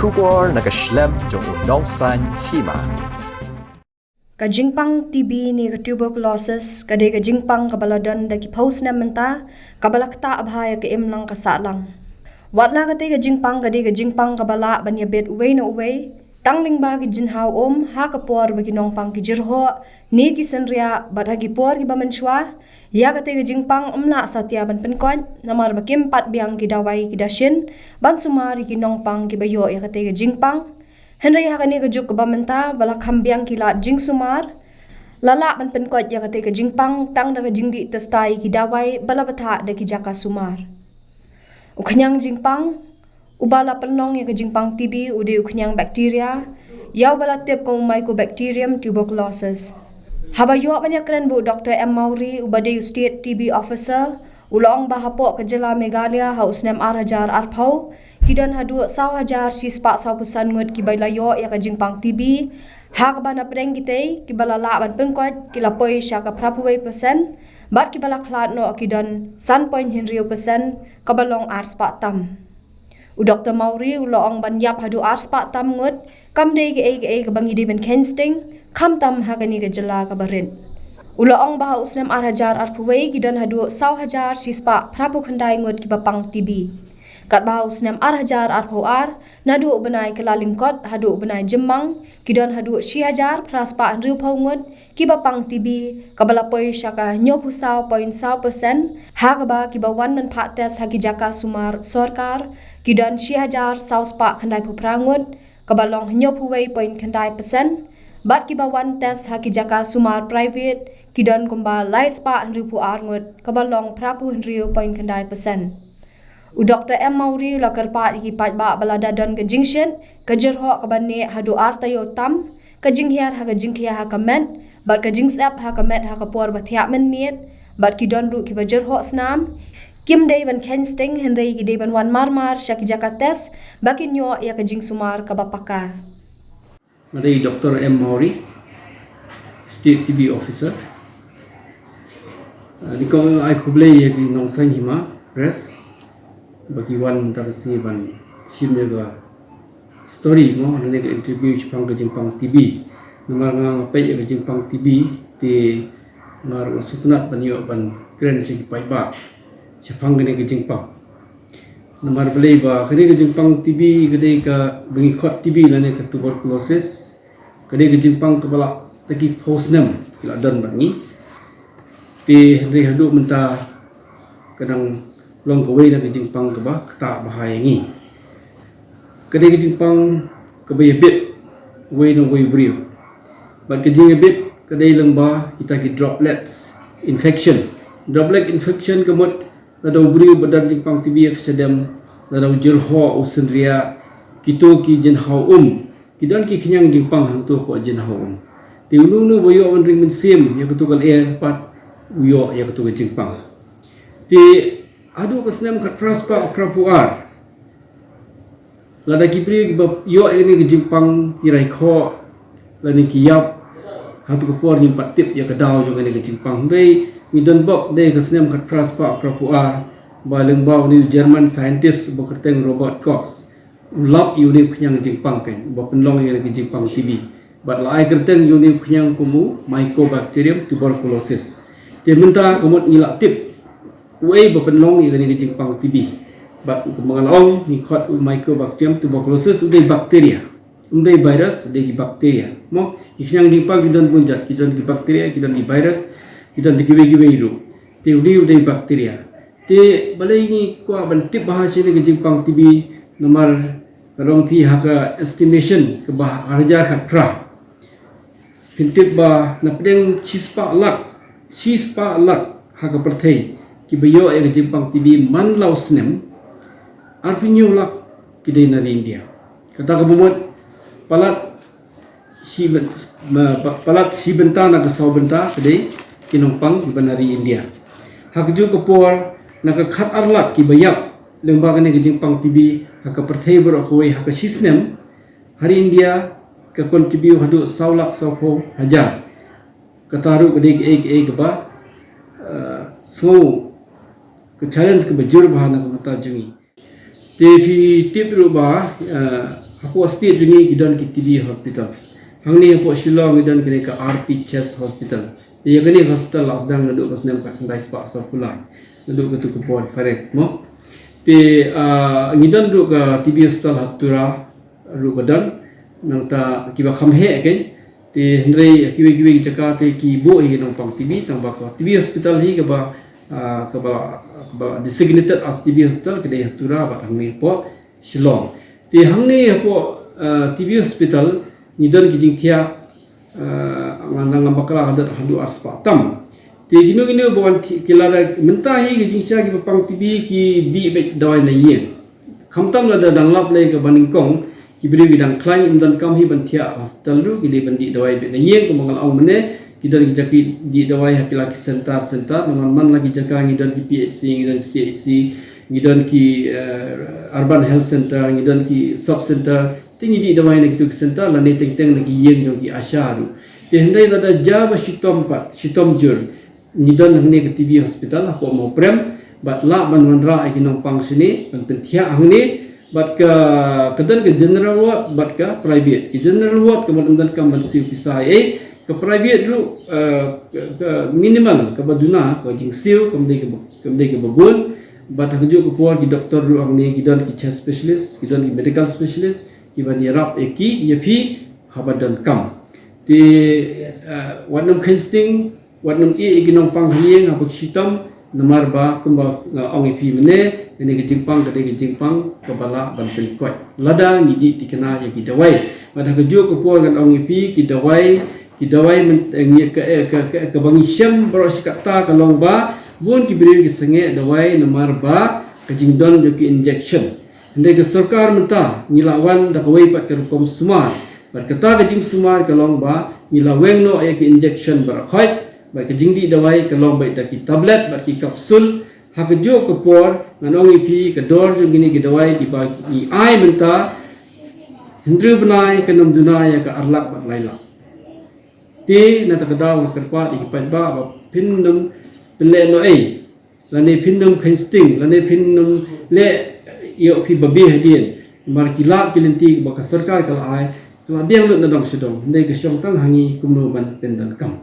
Tubor nakaslem jong unongsan hima. Kajingpang TB ni tuberculosis kade kajingpang kabaladan da ki paus na menta kabalakta abhaya ke imlang kasalang. Watla kate kajingpang kade kajingpang kabala banya bet uwe na uwe tangling ba ki jinhaw ha kapor ba ki nongpang ki jirho ni ki senria badha ki por ki bamanshwa ya kate kajingpang umla satya ban penkon namar bakim pat biang ki dawai ki dashin ban sumari ki nongpang ki bayo ya kate kajingpang Henry hakani ke juk bamenta bala kambiang kila jing sumar lala ban penkot ya kate ke jingpang tang da ke jingdi testai ki dawai bala batha da ki jaka sumar uknyang jingpang ubala penong ya ke jingpang TB ude uknyang bakteria ya bala tip ko mycobacterium tuberculosis habayo banyak keren bu Dr. M Mauri ubade state TB officer ulong bahapo ke jela Meghalaya haus nem arajar arpau kidan hadu 1,000 sispa 100% ngut ki bailayo ya ka jingpang TB hak bana preng kite ki balala ban pengkot ki lapoi sya ka prapuwe persen bat ki bala khlat no kidan 1.0% ka balong arspa tam u Dr. Mauri ulong ban yap hadu arspa tam ngut kam de ke ka bangi de ben kensting kam tam hakani ke jela ka barin ulong baha usnem arajar arpuwe kidan hadu 1,000 sispa prapu khandai ngut ki bapang TB kat bahaus nem arhajar arpoar nadu benai kelalingkot hadu benai jemang kidon hadu 6,000 praspa riu paungut kibapang TB kabalapoi syaka nyopusau poin 100% hagaba kibawan nan pak tes hagi jaka sumar sorkar kidon 6,000 sauspa khandai puprangut kabalong nyopuwei poin khandai persen bat kibawan tes hagi jaka sumar private kidon kumba laispa riu pu arngut kabalong prapu riu poin khandai persen u Dr. M Mauri la kerpa iki pat ba balada don ke jingshen ke jerho ke bane hadu artayo tam ke jinghiar ha ke jingkhia ha kamet bat ke jingsap ha kamet ha kapor bathiak men miet bat ki don ru ki bajerho snam kim dei ban kensting hendei ki dei ban wan marmar syaki jakates bakin yo ya ke jing sumar ka bapaka Mari Dr. M Mauri State TB Officer Niko ai kublai ya ki nongsan hima press bagi wan tarasi ban shimnya ga story mo nane ga interview chipang ga jingpang TB ngar ngang pe ga jingpang TB ti ngar sutnat ban yo ban kren chi pai ba chipang ga jingpang namar belai ba kene ga jingpang TB gede ka bengi khot TB lane ka tuberculosis gede ga jingpang ka bala taki phosnem kila don bangi ti henry hadu menta kadang long kawai na kejingpang keba tak bahayangi kadai kejingpang keba yabit way no way brio but kejing yabit kadai lengba kita ki droplets infection kemut ladau brio badan jingpang TB kesedam ladau jerho usenria kito ki jenhau kidan ki kenyang jingpang hantu ko jenhau ti ulu boyo wan ring mensim ya ketukal air pat uyo ya ketukal jingpang ti adu kesnam kat praspa prapuar lada kipri yo ini ke jingpang kirai kho lani kiyap hatu kapor ni patip ya kedau jo ini ke jingpang dei ni don bok dei kesnam kat praspa prapuar baleng bau ni German scientist bekerteng robot Cox ulap yu ni knyang jingpang ken bo penlong ya ke jingpang TB bat lai kerteng yu ni knyang kumu mycobacterium tuberculosis dia minta komot ngilak tip Uai berpenlong ni dengan jingpang TB. Bat mengalong ni khot mycobacterium tuberculosis udai bakteria. Udai virus udai bakteria. Mo ikhnyang jingpang kidan punjat, kidan di bakteria, kidan di virus, kidan di kiwe-kiwe itu. Ti udai bakteria. Ti balai ni ko bantip bahasa ni jingpang TB nomor karong pi haka estimation ke bah harja khat pra. Pintip ba napdeng chispa lak haka perthai kibayo yang jingpang TB man lausnem arpinyo lak kidai nari India kata kabumot palat si benta na kasaw benta kidai kinongpang kibanari India hakju kapor nakakhat arlat kibayap lembaga ni jingpang TB haka perthai berokoi haka sisnem hari India ka kontribute hadu 100,000 hajar kataru kidai ke ba so ke challenge ke bajur bahana ke mata jungi tepi tip ruba Hapo state ni gidan ki TB hospital. Hangni hapo Shillong gidan kini ka RP Chest Hospital. Ia kini hospital lah sedang naduk ke senam kat kendai spak Sarpulai. Naduk ke tu kupon faret mo. Ti ngidan duk ke TB hospital Hatura Rukadan nang ta kiba khamhe ken. Ti hendrai kiwi Jakarta ki bo hi nang pang TB tang baka TB hospital hi ke ba designated as TB hospital kedai Hatura ba hangni po Shillong. Ti hangni hapo TB hospital nidon kijing thia nang bakala hadat handu arspa tam. Ti gino bawan kilara mentahi kijing cha ki papang TB ki di bet dawai na yen. Khamtam la da danglap le ka baningkong ki bri bidang klain dan kam hi ban thia hospital ru ki di bandi dawai bet na yen ko mangal au mene kidon ki jaki di dawai hakila ki center man lagi jaka ngidon ki PHC ngidon ki CHC ngidon ki urban health center ngidon ki sub center tingi di dawai na kitu center la ne teng na ki yeng jong ki asharu te hendai da jaba shitom jur ngidon hne ke TB hospital ko mo prem bat la ban ra ai kinong pang sini ban pentia hne bat ka kedan ke general ward bat ka private ki general ward ke ban kam ban siu pisai ke private ru ke minimal ke baduna ke jingsiu ke babun bat hajo ko por ki doktor ru angni gidan ki chest specialist gidan ki medical specialist ki ban yarap eki yepi habadan kam ti wanam khensting wanam e ginong pang hieng ha shitam nomor ba kumba ong epi mene ini ke jingpang ke bala ban pelkoi lada ngidi tikena ya ki dawai bat hajo ko por kan ong epi ki dawai ke bangi syam bro sikata kalong ba bun ki beri ki senge dawai nomor ba ke jingdon jo ki injection ande ke sarkar menta ngilawan da kawai pat ke rukom sumar bar kata ke jing sumar kalong ba ngilaweng no ay ki injection bar khoi bar ke jingdi dawai kalong ba da ki tablet bar ki kapsul ha ke jo ke por nganong ipi ke dor jo gini ki dawai ki ba ki ai menta hindru benai ke nom dunai ke arlak bat laila ti na ta kadaw ke pa di pa ba pinnum le no ai lane pinnum khensting lane pinnum le yo pi babi hadien mar kilap kilinti ba ka sarkar kala ai kala biang lu na dong sidong nei ke syong tang hangi kumno ban pendan kam